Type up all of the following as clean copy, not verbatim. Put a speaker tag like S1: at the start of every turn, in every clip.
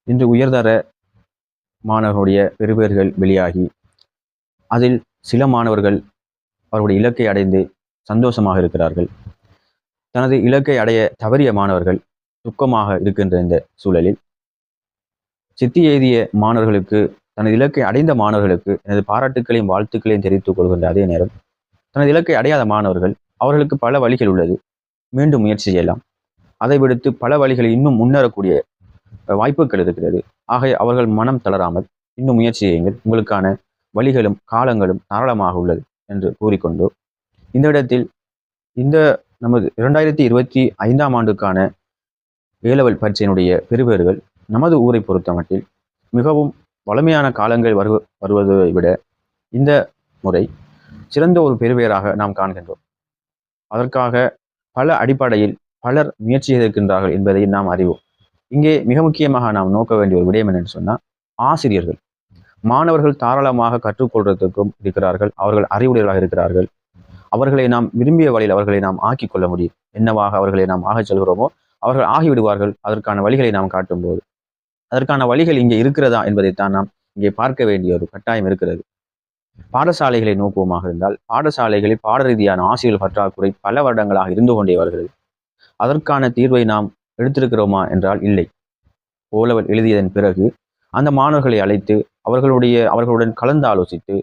S1: இன்று உயர்தர மாணவர்களுடைய பெறுபேறுகள் வெளியாகி அதில் சில மாணவர்கள் அவருடைய இலக்கை அடைந்து சந்தோஷமாக இருக்கிறார்கள். தனது இலக்கை அடைய தவறிய மாணவர்கள் துக்கமாக இருக்கின்ற இந்த சூழலில் சித்தி எழுதிய மாணவர்களுக்கு, தனது இலக்கை அடைந்த மாணவர்களுக்கு எனது பாராட்டுக்களையும் வாழ்த்துக்களையும் தெரிவித்துக் கொள்கின்ற அதே நேரம், தனது இலக்கை அடையாத மாணவர்கள் அவர்களுக்கு பல வழிகள் உள்ளது, மீண்டும் முயற்சி செய்யலாம். அதை விடுத்து பல வழிகளில் இன்னும் முன்னேறக்கூடிய வாய்ப்புகள் இருக்கிறது. ஆக அவர்கள் மனம் தளராமல் இன்னும் முயற்சி செய்யுங்கள், உங்களுக்கான வழிகளும் காலங்களும் தாராளமாக உள்ளது என்று கூறிக்கொண்டு, இந்த இடத்தில் இந்த நமது 2025ஆம் ஆண்டுக்கான ஏலவல் பரீட்சையினுடைய பெறுபேறுகள் நமது ஊரை பொறுத்த மட்டில் மிகவும் வளமையான காலங்கள் வருவதை விட இந்த முறை சிறந்த ஒரு பெறுபேறாக நாம் காண்கின்றோம். அதற்காக பல அடிப்படையில் பலர் முயற்சி செய்திருக்கின்றார்கள் என்பதை நாம் அறிவோம். இங்கே மிக முக்கியமாக நாம் நோக்க வேண்டிய ஒரு விடயம் என்னென்னு சொன்னால், ஆசிரியர்கள். மாணவர்கள் தாராளமாக கற்றுக்கொள்வதற்கும் இருக்கிறார்கள், அவர்கள் அறிவுடையவர்களாக இருக்கிறார்கள். அவர்களை நாம் விரும்பிய வழியில் அவர்களை நாம் ஆக்கிக் கொள்ள முடியும். என்னவாக அவர்களை நாம் ஆகச் செல்கிறோமோ அவர்கள் ஆகிவிடுவார்கள். அதற்கான வழிகளை நாம் காட்டும்போது அதற்கான வழிகள் இங்கே இருக்கிறதா என்பதைத்தான் நாம் இங்கே பார்க்க வேண்டிய ஒரு கட்டாயம் இருக்கிறது. பாடசாலைகளை நோக்குவோமாக இருந்தால், பாடசாலைகளில் பாட ரீதியான ஆசிரியர்கள் பற்றாக்குறை பல வருடங்களாக இருந்து கொண்டே வருகிறது. அதற்கான தீர்வை நாம் எடுத்திருக்கிறோமா என்றால் இல்லை. ஓலவல் எழுதியதன் பிறகு அந்த மாணவர்களை அழைத்து அவர்களுடன் கலந்து ஆலோசித்து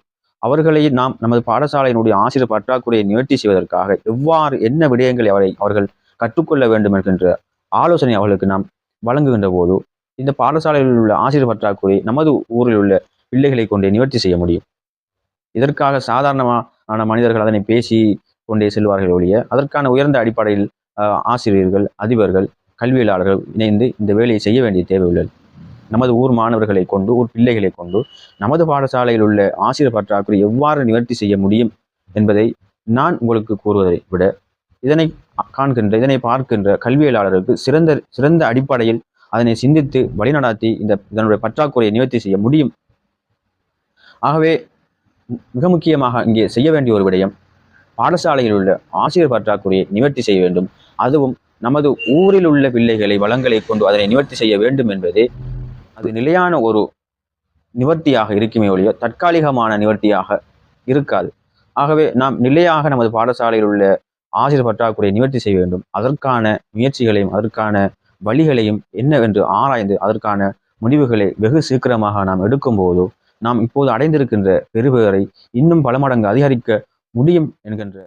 S1: அவர்களை நாம் நமது பாடசாலையினுடைய ஆசிரியர் பற்றாக்குறையை நிவர்த்தி செய்வதற்காக எவ்வாறு என்ன விடயங்களை அவர்கள் கற்றுக்கொள்ள வேண்டும் என்கின்ற ஆலோசனை அவர்களுக்கு நாம் வழங்குகின்ற போது இந்த பாடசாலையில் உள்ள ஆசிரியர் பற்றாக்குறை நமது ஊரில் உள்ள பிள்ளைகளை கொண்டே நிவர்த்தி செய்ய முடியும். இதற்காக சாதாரணமான மனிதர்கள் அதனை பேசி கொண்டே செல்வார்கள் ஒழிய, அதற்கான உயர்ந்த அடிப்படையில் ஆசிரியர்கள், அதிபர்கள், கல்வியாளர்கள் இணைந்து இந்த வேலையை செய்ய வேண்டிய தேவை உள்ளது. நமது ஊர் மாணவர்களை கொண்டு, ஊர் பிள்ளைகளை கொண்டு நமது பாடசாலையில் உள்ள ஆசிரியர் பற்றாக்குறை எவ்வாறு நிவர்த்தி செய்ய முடியும் என்பதை நான் உங்களுக்கு கூறுவதை விட, இதனை காண்கின்ற, இதனை பார்க்கின்ற கல்வியலாளருக்கு சிறந்த அடிப்படையில் அதனை சிந்தித்து வழிநடாத்தி இதனுடைய பற்றாக்குறையை நிவர்த்தி செய்ய முடியும். ஆகவே மிக முக்கியமாக இங்கே செய்ய வேண்டிய ஒரு விடயம், பாடசாலையில் உள்ள ஆசிரியர் பற்றாக்குறையை நிவர்த்தி செய்ய வேண்டும். அதுவும் நமது ஊரில் உள்ள பிள்ளைகளை வளங்களை கொண்டு அதனை நிவர்த்தி செய்ய வேண்டும் என்பதே அது நிலையான ஒரு நிவர்த்தியாக இருக்குமே ஒழிய தற்காலிகமான நிவர்த்தியாக இருக்காது. ஆகவே நாம் நிலையாக நமது பாடசாலையில் உள்ள ஆசிரியர் பற்றாக்குறையை நிவர்த்தி செய்ய வேண்டும். அதற்கான முயற்சிகளையும் அதற்கான வழிகளையும் என்னவென்று ஆராய்ந்து அதற்கான முடிவுகளை வெகு சீக்கிரமாக நாம் எடுக்கும்போது நாம் இப்போது அடைந்திருக்கின்ற பெறுபேறை இன்னும் பல மடங்கு அதிகரிக்க முடியும் என்கின்ற